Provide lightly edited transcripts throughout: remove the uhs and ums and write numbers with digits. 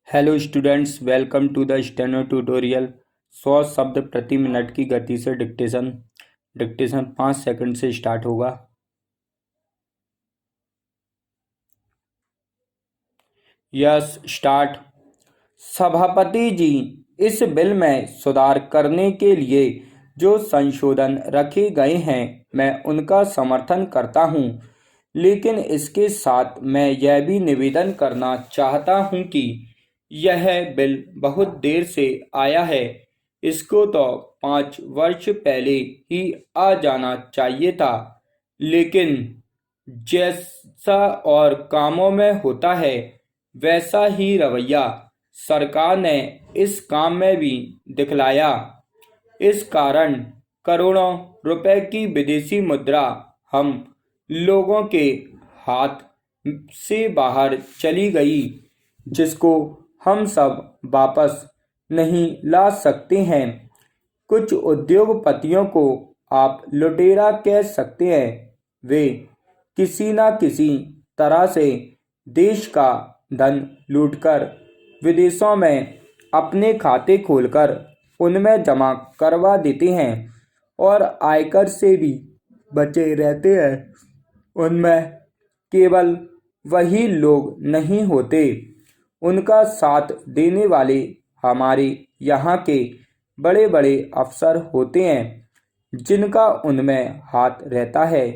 Hello students, welcome to the steno tutorial. 100 शब्द प्रति minute की गति से डिक्टेशन 5 सेकंड से स्टार्ट होगा। Yes, start. सभापति जी, इस बिल में सुधार करने के लिए जो संशोधन रखे गए हैं मैं उनका समर्थन करता हूं, लेकिन इसके साथ मैं यह भी निवेदन करना चाहता हूं कि यह बिल बहुत देर से आया है। इसको तो 5 वर्ष पहले ही आ जाना चाहिए था, लेकिन जैसा और कामों में होता है वैसा ही रवैया सरकार ने इस काम में भी दिखलाया। इस कारण करोड़ों रुपए की विदेशी मुद्रा हम लोगों के हाथ से बाहर चली गई, जिसको हम सब वापस नहीं ला सकते हैं। कुछ उद्योगपतियों को आप लुटेरा कह सकते हैं। वे किसी न किसी तरह से देश का धन लूटकर विदेशों में अपने खाते खोलकर उनमें जमा करवा देते हैं और आयकर से भी बचे रहते हैं। उनमें केवल वही लोग नहीं होते, उनका साथ देने वाले हमारे यहाँ के बड़े बड़े अफसर होते हैं जिनका उनमें हाथ रहता है।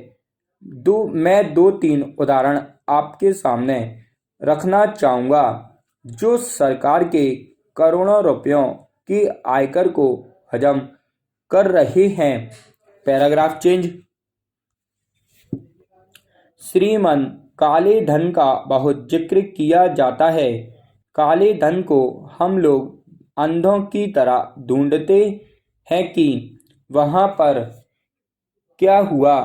मैं दो तीन उदाहरण आपके सामने रखना चाहूँगा जो सरकार के करोड़ों रुपयों के आयकर को हजम कर रहे हैं। Paragraph change. श्रीमान, काले धन का बहुत जिक्र किया जाता है। काले धन को हम लोग अंधों की तरह ढूंढते हैं कि वहाँ पर क्या हुआ।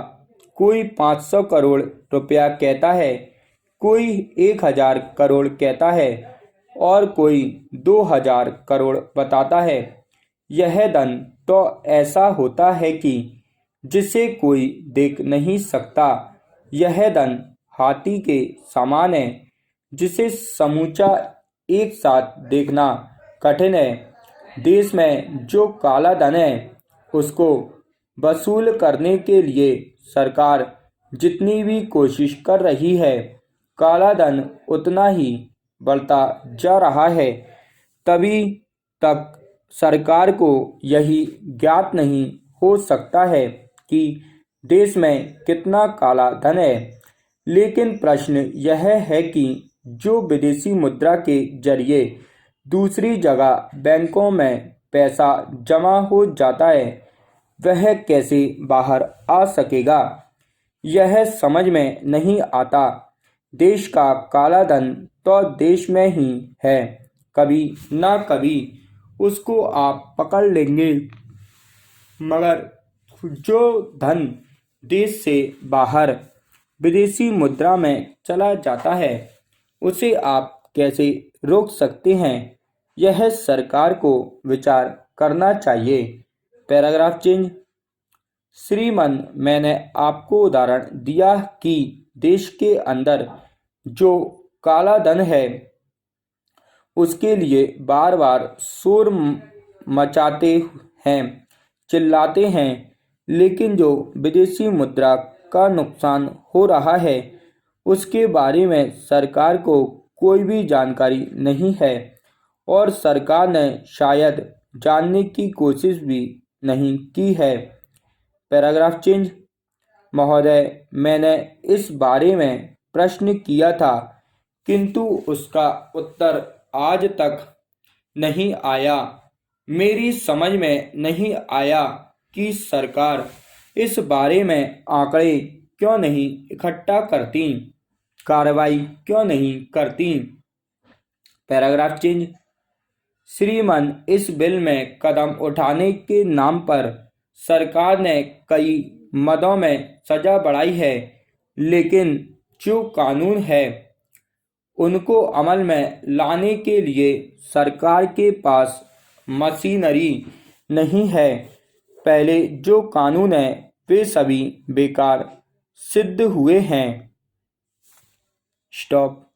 कोई 500 करोड़ रुपया कहता है, कोई 1000 करोड़ कहता है और कोई 2000 करोड़ बताता है। यह धन तो ऐसा होता है कि जिसे कोई देख नहीं सकता। यह धन हाथी के समान है जिसे समूचा एक साथ देखना कठिन है। देश में जो काला धन है उसको वसूल करने के लिए सरकार जितनी भी कोशिश कर रही है, काला धन उतना ही बढ़ता जा रहा है। तभी तक सरकार को यही ज्ञात नहीं हो सकता है कि देश में कितना काला धन है। लेकिन प्रश्न यह है कि जो विदेशी मुद्रा के जरिए दूसरी जगह बैंकों में पैसा जमा हो जाता है, वह कैसे बाहर आ सकेगा, यह समझ में नहीं आता। देश का काला धन तो देश में ही है, कभी ना कभी उसको आप पकड़ लेंगे, मगर जो धन देश से बाहर विदेशी मुद्रा में चला जाता है उसे आप कैसे रोक सकते हैं, यह सरकार को विचार करना चाहिए। Paragraph change. श्रीमान, मैंने आपको उदाहरण दिया कि देश के अंदर जो काला धन है उसके लिए बार बार शोर मचाते हैं, चिल्लाते हैं, लेकिन जो विदेशी मुद्रा का नुकसान हो रहा है उसके बारे में सरकार को कोई भी जानकारी नहीं है और सरकार ने शायद जानने की कोशिश भी नहीं की है। Paragraph change. महोदय, मैंने इस बारे में प्रश्न किया था किंतु उसका उत्तर आज तक नहीं आया। मेरी समझ में नहीं आया कि सरकार इस बारे में आंकड़े क्यों नहीं इकट्ठा करती, कार्रवाई क्यों नहीं करती। Paragraph change. श्रीमान, इस बिल में कदम उठाने के नाम पर सरकार ने कई मदों में सजा बढ़ाई है, लेकिन जो कानून है उनको अमल में लाने के लिए सरकार के पास मशीनरी नहीं है। पहले जो कानून है वे सभी बेकार सिद्ध हुए हैं। स्टॉप।